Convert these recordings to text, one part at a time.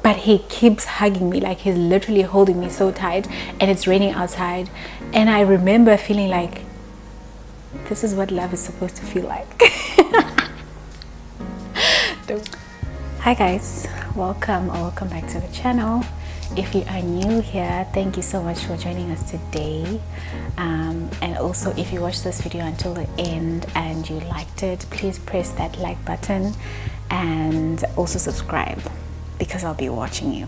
but he keeps hugging me, like he's literally holding me so tight, and it's raining outside. And I remember feeling like, this is what love is supposed to feel like. Hi guys, welcome back to the channel. If you are new here, thank you so much for joining us today. And also, if you watched this video until the end and you liked it, please press that like button and also subscribe, because I'll be watching you,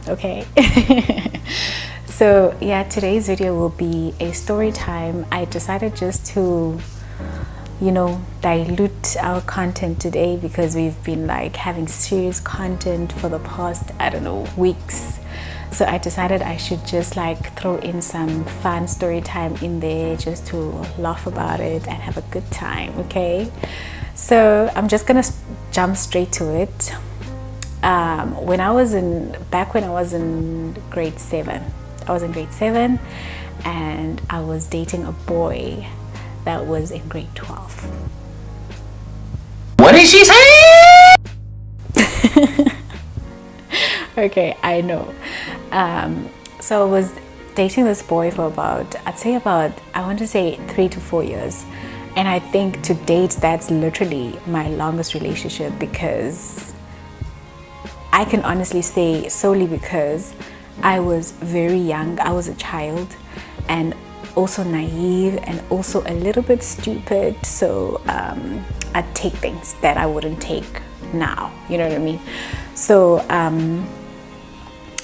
okay? So yeah, today's video will be a story time. I decided just to, you know, dilute our content today, because we've been like having serious content for the past, I don't know, weeks. So I decided I should just like throw in some fun story time in there, just to laugh about it and have a good time, okay? So I'm just gonna jump straight to it. When I was in grade 7, I was in grade 7 and I was dating a boy that was in grade 12. What did she say? Okay, I know. So I was dating this boy for about, I want to say 3 to 4 years. And I think to date, that's literally my longest relationship, because I can honestly say solely because I was very young. I was a child and also naive and also a little bit stupid. So I'd take things that I wouldn't take now, you know what I mean? So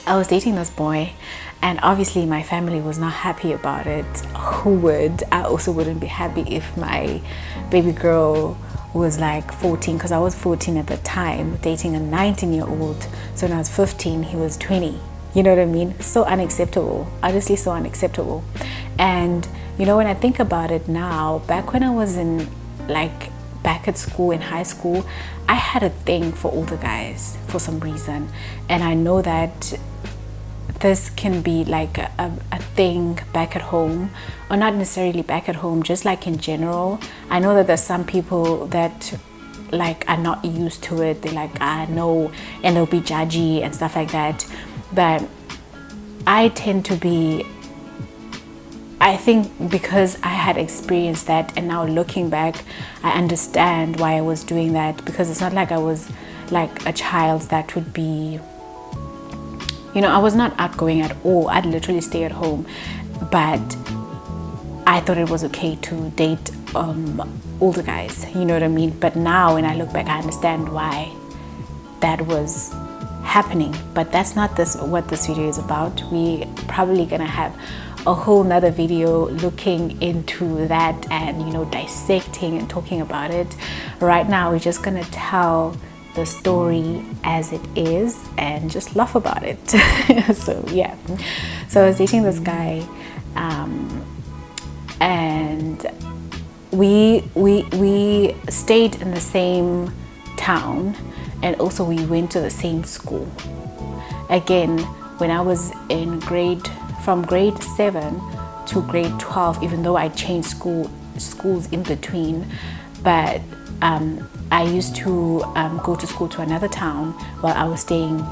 I was dating this boy, and obviously my family was not happy about it. Who would? I also wouldn't be happy if my baby girl was like 14, because I was 14 at the time, dating a 19-year-old. So when I was 15, he was 20. You know what I mean? So unacceptable, honestly, so unacceptable. And you know, when I think about it now, back when I was back at school, in high school, I had a thing for older guys for some reason. And I know that this can be like a thing back at home, or not necessarily back at home, just like in general. I know that there's some people that like are not used to it. They're like, I know, and they'll be judgy and stuff like that. But I tend to be, I think because I had experienced that, and now looking back, I understand why I was doing that. Because it's not like I was like a child that would be, you know, I was not outgoing at all. I'd literally stay at home. But I thought it was okay to date older guys, you know what I mean? But now when I look back, I understand why that was happening. But that's not what this video is about. We probably gonna have a whole nother video looking into that and, you know, dissecting and talking about it. Right now we're just gonna tell the story as it is and just laugh about it. So yeah, so I was dating this guy, and we stayed in the same town, and also we went to the same school. Again, when I was in from grade 7 to grade 12, even though I changed schools in between, but I used to go to school to another town while I was staying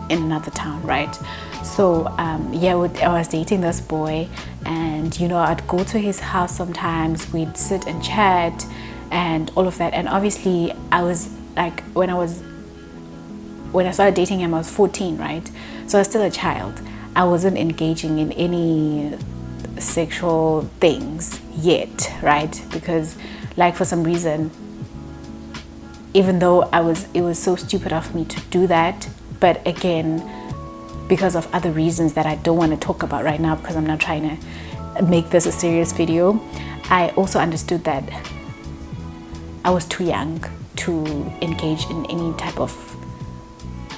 in another town, right? So yeah, I was dating this boy, and you know, I'd go to his house sometimes. We'd sit and chat and all of that. And obviously I was like, when I started dating him, I was 14, right? So I was still a child. I wasn't engaging in any sexual things yet, right? Because like, for some reason, even though it was so stupid of me to do that, but again, because of other reasons that I don't want to talk about right now, because I'm not trying to make this a serious video, I also understood that I was too young to engage in any type of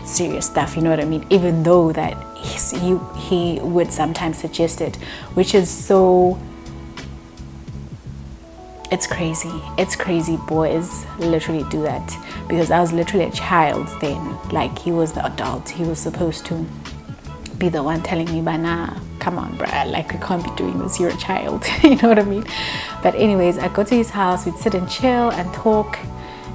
serious stuff, you know what I mean? Even though that he would sometimes suggest it, which is so, it's crazy. Boys literally do that, because I was literally a child then. Like, he was the adult. He was supposed to be the one telling me, but nah, come on bruh, like, we can't be doing this, you're a child. You know what I mean? But anyways, I go to his house, we'd sit and chill and talk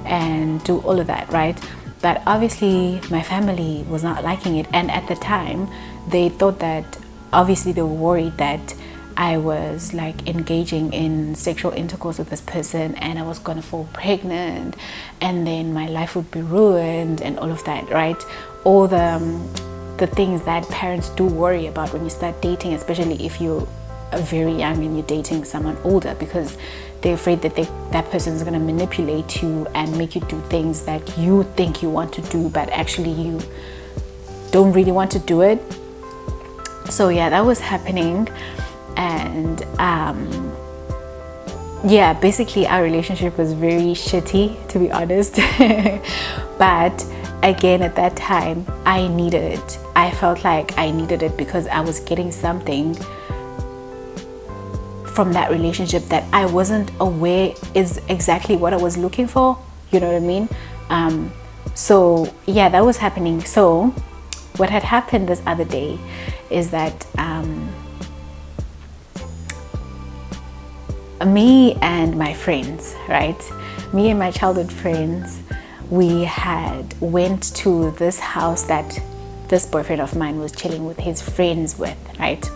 and do all of that, right? But obviously my family was not liking it, and at the time they thought that, obviously they were worried that I was like engaging in sexual intercourse with this person and I was gonna fall pregnant and then my life would be ruined and all of that, right? All the things that parents do worry about when you start dating, especially if you're very young and you're dating someone older, because they're afraid that that person is going to manipulate you and make you do things that you think you want to do, but actually you don't really want to do it. So yeah, that was happening. And yeah, basically our relationship was very shitty, to be honest. But again, at that time I needed it. I felt like I needed it because I was getting something from that relationship that I wasn't aware is exactly what I was looking for, you know what I mean? So yeah, that was happening. So what had happened this other day is that me and my friends, right? Me and my childhood friends, we had went to this house that this boyfriend of mine was chilling with his friends with, right?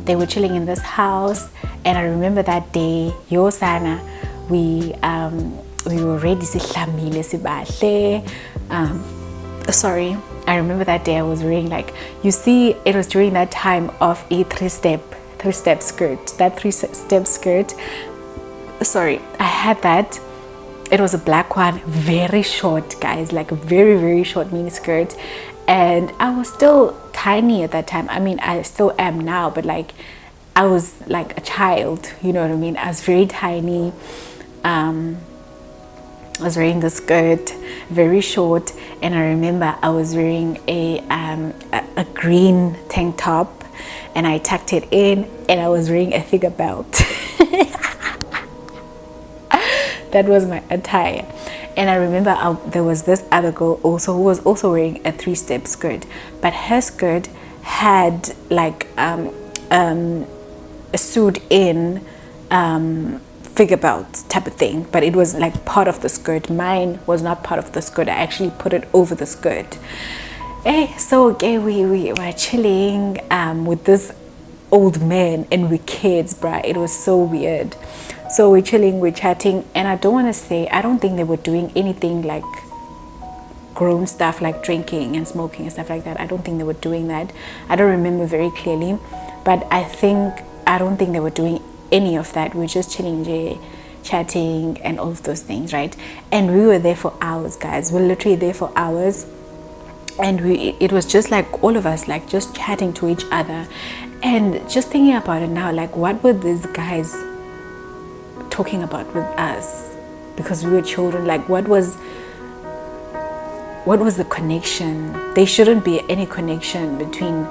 They were chilling in this house, and I remember that day, Yosana, we were ready sihlamile sibahle. Sorry, I remember that day I was wearing, like, you see, it was during that time of a three-step skirt. That three-step skirt, sorry, I had that. It was a black one, very short, guys, like a very, very short mini skirt. And I was still tiny at that time. I mean, I still am now, but like I was like a child, you know what I mean? I was very tiny. I was wearing the skirt, very short, and I remember I was wearing a green tank top, and I tucked it in, and I was wearing a figure belt. That was my attire. And I remember there was this other girl also who was also wearing a three-step skirt, but her skirt had like a sewed in figure belt type of thing, but it was like part of the skirt. Mine was not part of the skirt. I actually put it over the skirt. So okay, we were chilling with this old man, and we kids, bruh. It was so weird. So we're chilling, we're chatting, and I don't want to say, I don't think they were doing anything like grown stuff like drinking and smoking and stuff like that. I don't think they were doing that. I don't remember very clearly, but I don't think they were doing any of that. We're just chilling, chatting and all of those things, right? And we were there for hours, guys. We're literally there for hours, and it was just like all of us like just chatting to each other. And just thinking about it now, like, what were these guys talking about with us? Because we were children. Like, what was the connection? There shouldn't be any connection between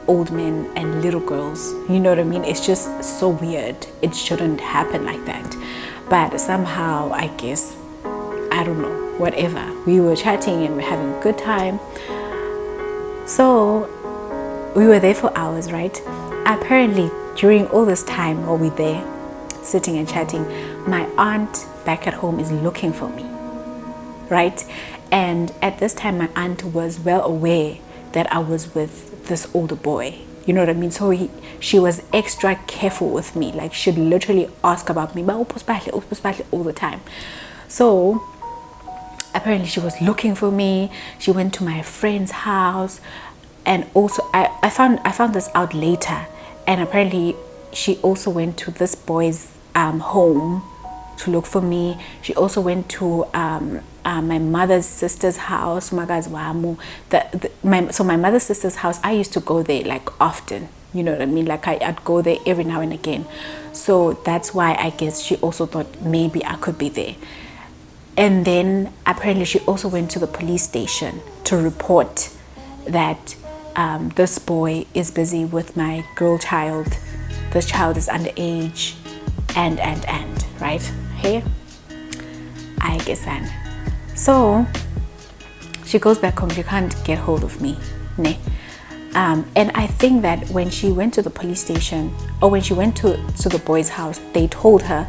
old men and little girls, you know what I mean? It's just so weird. It shouldn't happen like that, but somehow, I guess, I don't know, whatever, we were chatting and we're having a good time. So we were there for hours, right? Apparently during all this time while we're there sitting and chatting, my aunt back at home is looking for me, right? And at this time my aunt was well aware that I was with this older boy, you know what I mean? So she was extra careful with me. Like, she'd literally ask about me all the time. So apparently she was looking for me. She went to my friend's house, and also I found this out later, and apparently she also went to this boy's home to look for me. She also went to my mother's sister's house. So my mother's sister's house, I used to go there like often, you know what I mean? Like, I'd go there every now and again. So that's why I guess she also thought maybe I could be there. And then apparently she also went to the police station to report that this boy is busy with my girl child. This child is underage, and right here, I guess. And so she goes back home. She can't get hold of me, ne? And I think that when she went to the police station, or when she went to the boy's house, they told her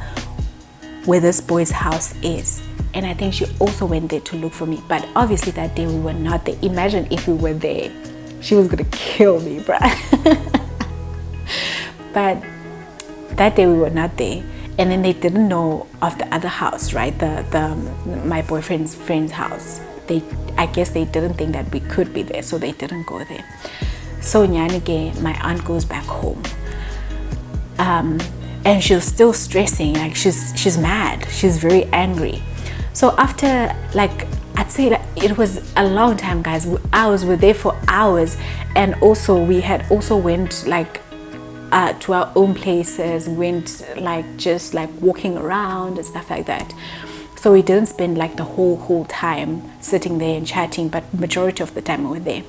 where this boy's house is. and I think she also went there to look for me. But obviously that day we were not there. Imagine if we were there, she was gonna kill me, bruh. But that day we were not there, and then they didn't know of the other house, right? The my boyfriend's friend's house. I guess they didn't think that we could be there, so they didn't go there. So Nyanike, my aunt, goes back home, and she's still stressing, like she's mad, she's very angry. So after, like, I'd say that it was a long time, guys. I was there for hours, and also we had also went like to our own places, went like just like walking around and stuff like that. So we didn't spend like the whole time sitting there and chatting, but majority of the time we were there.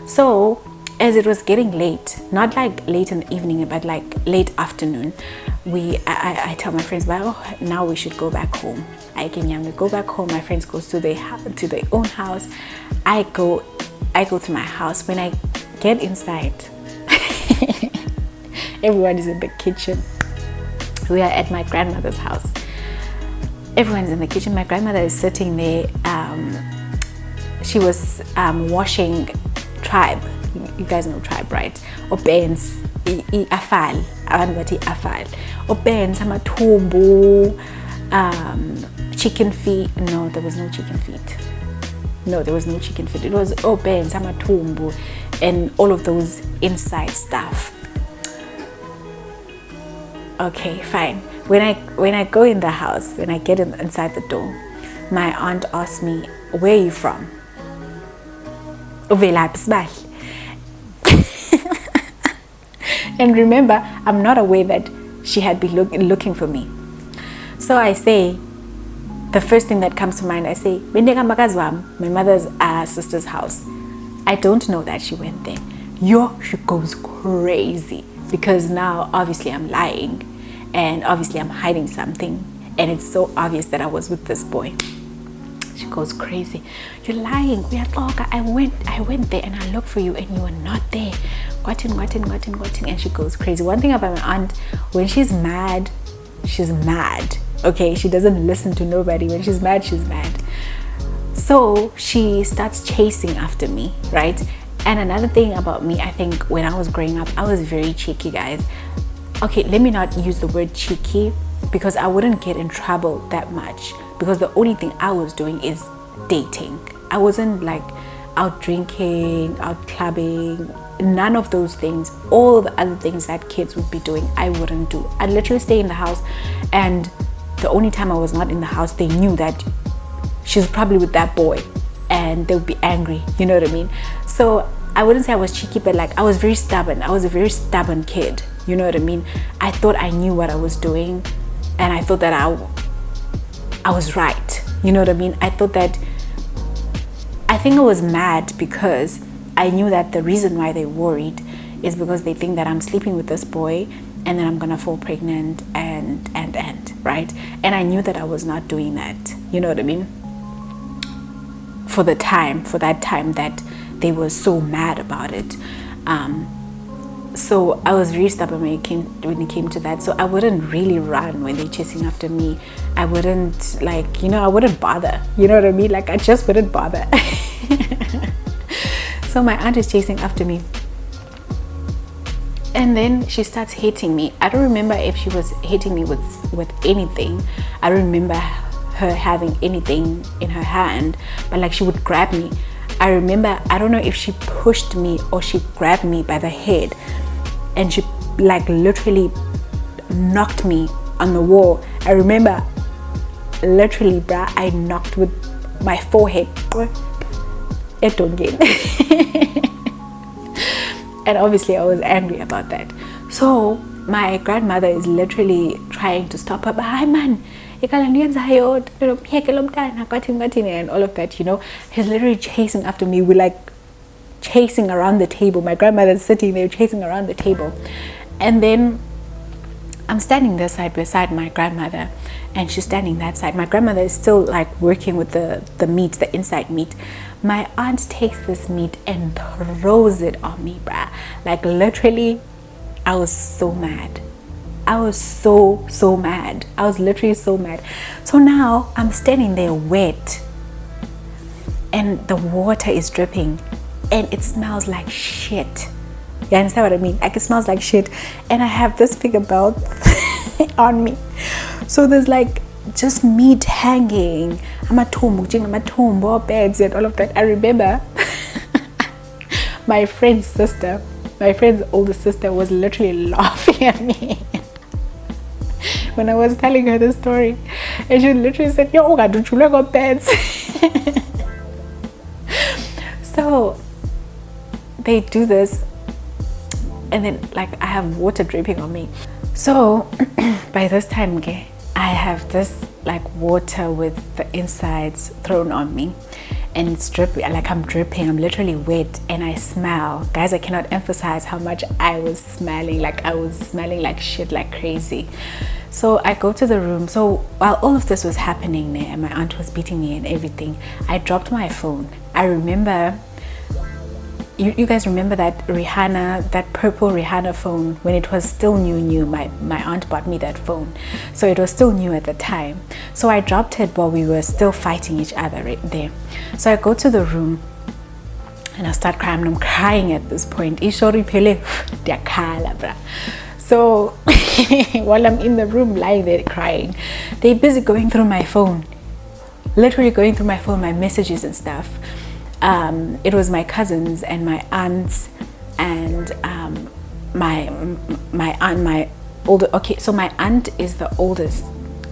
So as it was getting late, not like late in the evening, but like late afternoon, I tell my friends, well, now we should go back home. We go back home. My friends goes to their own house. I go to my house. When I get inside, everyone is in the kitchen. We are at my grandmother's house. Everyone's in the kitchen. My grandmother is sitting there. She was washing tribe. You guys know tribe, right? Opens afal, abantu bathi afal. Opens amathumbu, chicken feet. No, there was no chicken feet. No, there was no chicken feet. It was opens amathumbu and all of those inside stuff. Okay, fine. When I go in the house, when I get inside the door, my aunt asks me, "Where are you from?" And remember, I'm not aware that she had been looking for me. So I say, the first thing that comes to mind, I say, my mother's sister's house. I don't know that she went there. She goes crazy, because now obviously I'm lying, and obviously I'm hiding something, and it's so obvious that I was with this boy. She goes crazy. "You're lying. We are talking. I went there and I looked for you and you were not there." And she goes crazy. One thing about my aunt, when she's mad, she's mad. Okay, she doesn't listen to nobody. When she's mad, she's mad. So she starts chasing after me, right? And another thing about me, I think when I was growing up, I was very cheeky, guys. Okay, let me not use the word cheeky, because I wouldn't get in trouble that much, because the only thing I was doing is dating. I wasn't like out drinking, out clubbing, none of those things. All the other things that kids would be doing, I wouldn't do. I'd literally stay in the house, and the only time I was not in the house, they knew that she's probably with that boy, and they would be angry, you know what I mean? So I wouldn't say I was cheeky, but like I was very stubborn. I was a very stubborn kid, you know what I mean? I thought I knew what I was doing, and I thought that I was right, you know what I mean? I think I was mad because I knew that the reason why they worried is because they think that I'm sleeping with this boy and then I'm gonna fall pregnant and right? And I knew that I was not doing that, you know what I mean? For that time that they were so mad about it. So I was really stubborn when it came to that. So I wouldn't really run when they're chasing after me. I wouldn't, like, you know, I wouldn't bother. You know what I mean? Like, I just wouldn't bother. So my aunt is chasing after me. And then she starts hitting me. I don't remember if she was hitting me with anything. I don't remember her having anything in her hand, but like she would grab me. I remember, I don't know if she pushed me or she grabbed me by the head, and she like literally knocked me on the wall. I remember literally, bruh, I knocked with my forehead. And obviously I was angry about that. So my grandmother is literally trying to stop her, but hi man, and all of that, you know. He's literally chasing after me. We're like chasing around the table. My grandmother's sitting there chasing around the table, and then I'm standing this side beside my grandmother, and she's standing that side. My grandmother is still like working with the meat, the inside meat. My aunt takes this meat and throws it on me, bruh. Like literally, I was so mad. I was so mad. I was literally so mad. So now I'm standing there wet and the water is dripping and it smells like shit. You understand what I mean? Like, it smells like shit, and I have this bigger belt on me. So there's like just meat hanging. I'm a tombo, beds and all of that. I remember my friend's older sister was literally laughing at me when I was telling her the story, and she literally said, "Yo, don't you look at beds?" So they do this, and then like I have water dripping on me. So by this time, okay, I have this like water with the insides thrown on me, and it's dripping. Like, I'm dripping, I'm literally wet, and I smell. Guys, I cannot emphasize how much I was smelling. Like, I was smelling like shit, like crazy. So I go to the room. So while all of this was happening there and my aunt was beating me and everything, I dropped my phone. I remember, you guys remember that Rihanna, that purple Rihanna phone, when it was still new. My aunt bought me that phone, so it was still new at the time. So I dropped it while we were still fighting each other right there. So I go to the room and I start crying. I'm crying at this point. So while I'm in the room lying there crying, they're busy going through my phone, literally going through my phone, my messages and stuff. It was my cousins and my aunts and my older. Okay, so my aunt is the oldest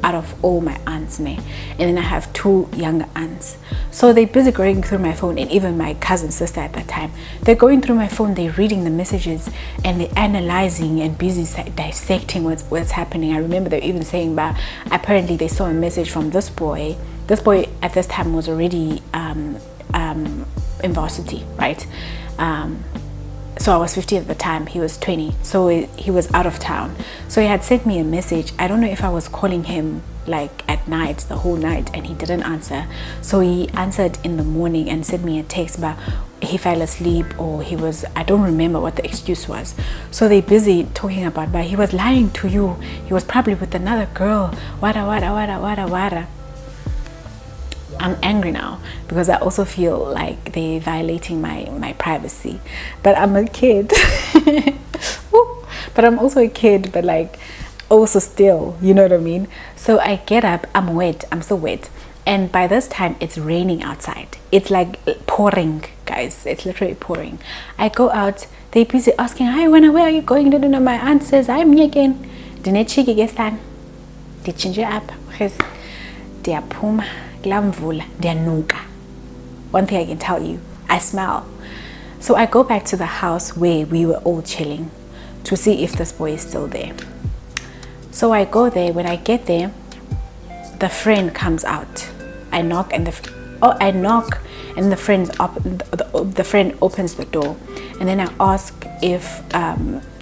out of all my aunts, and then I have two younger aunts. So they're busy going through my phone, and even my cousin sister at that time, they're going through my phone, they're reading the messages and they're analyzing and busy dissecting what's happening. I remember they're even saying, but apparently they saw a message from this boy. This boy at this time was already in varsity, right? So I was 15 at the time, he was 20, so he was out of town. So he had sent me a message. I don't know if I was calling him like at night, the whole night, and he didn't answer. So he answered in the morning and sent me a text, but he fell asleep, or I don't remember what the excuse was. So they're busy talking about, but he was lying to you, he was probably with another girl, wada. I'm angry now because I also feel like they're violating my privacy, but I'm a kid. But I'm also a kid, but like also still, you know what I mean? So I get up, I'm wet, I'm so wet, and by this time it's raining outside. It's like pouring, guys, it's literally pouring. I go out, they busy asking, "Hi, where are you going?" No, my aunt says, "I'm me again. Did change up? One thing I can tell you, I smell." So I go back to the house where we were all chilling to see if this boy is still there. So I go there. When I get there, the friend comes out. I knock and the friend opens the door, and then I ask if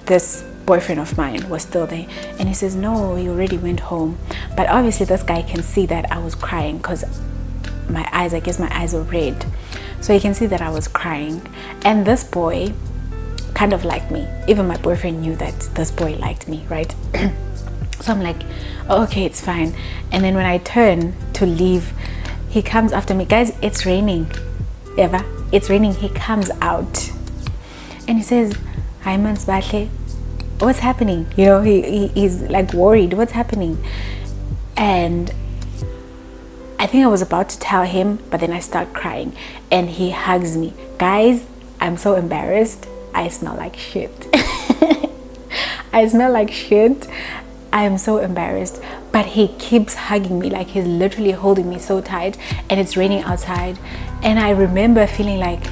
this boyfriend of mine was still there, and he says no, he already went home. But obviously this guy can see that I was crying because I guess my eyes were red, so he can see that I was crying. And this boy kind of liked me. Even my boyfriend knew that this boy liked me, right? So I'm like, oh, okay, it's fine. And then when I turn to leave, he comes after me. Guys, it's raining. Eva, it's raining. He comes out and he says, "Hi, Mansbahle, what's happening?" You know, he's like worried, what's happening? And I think I was about to tell him, but then I start crying and he hugs me. Guys, I'm so embarrassed. I smell like shit. I smell like shit. I am so embarrassed, but he keeps hugging me, like he's literally holding me so tight, and it's raining outside. And I remember feeling like,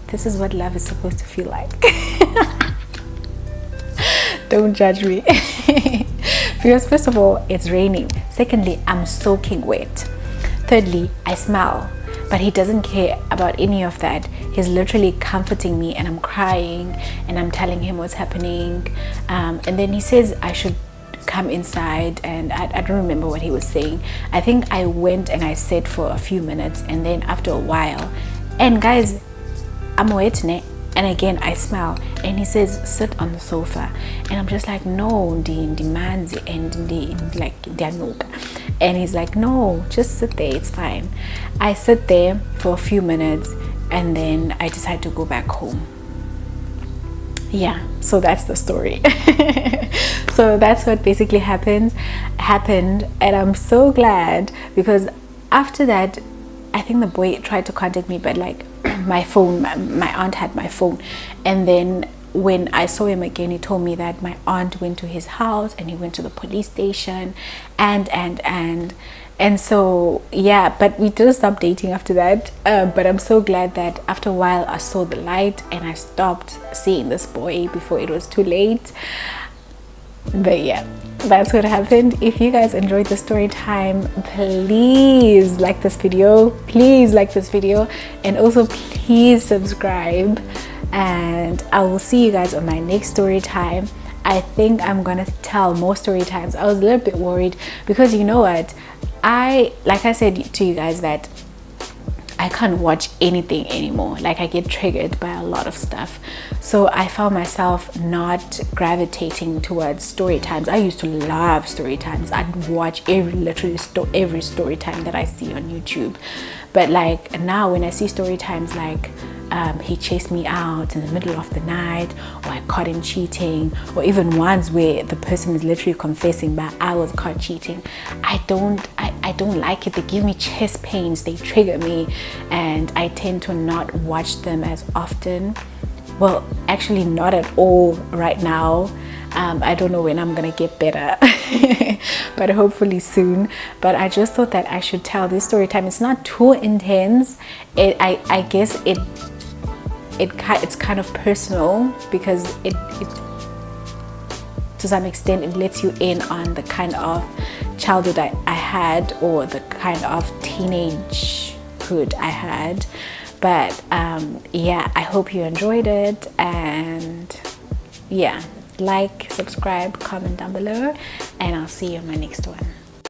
this is what love is supposed to feel like. Don't judge me. Because first of all, it's raining. Secondly, I'm soaking wet. Thirdly, I smell. But he doesn't care about any of that. He's literally comforting me, and I'm crying and I'm telling him what's happening. And then he says I should come inside, and I don't remember what he was saying. I think I went and I sat for a few minutes, and then after a while, and guys, I'm wet, And again, I smile, and he says, sit on the sofa. And I'm just like, no, demands and like dianuka. And he's like, no, just sit there, it's fine. I sit there for a few minutes, and then I decide to go back home. Yeah, so that's the story. So that's what basically happened, and I'm so glad, because after that, I think the boy tried to contact me, but like my phone, my aunt had my phone, and then when I saw him again, he told me that my aunt went to his house and he went to the police station, and so yeah, but we didn't stop dating after that. But I'm so glad that after a while I saw the light and I stopped seeing this boy before it was too late. But yeah, that's what happened. If you guys enjoyed the story time, please like this video, and also please subscribe, and I will see you guys on my next story time. I think I'm gonna tell more story times. I was a little bit worried because, you know what, like I said to you guys, that I can't watch anything anymore. Like, I get triggered by a lot of stuff, so I found myself not gravitating towards story times. I used to love story times. I'd watch every story time that I see on YouTube. But like now, when I see story times like he chased me out in the middle of the night, or I caught him cheating, or even ones where the person is literally confessing but I was caught cheating, I don't like it. They give me chest pains, they trigger me, and I tend to not watch them as often. Well, actually not at all right now. I don't know when I'm gonna get better, but hopefully soon. But I just thought that I should tell this story time. It's not too intense. I guess it's kind of personal, because it to some extent it lets you in on the kind of childhood I had, or the kind of teenagehood I had. But yeah, I hope you enjoyed it, and yeah, like, subscribe, comment down below, and I'll see you in my next one.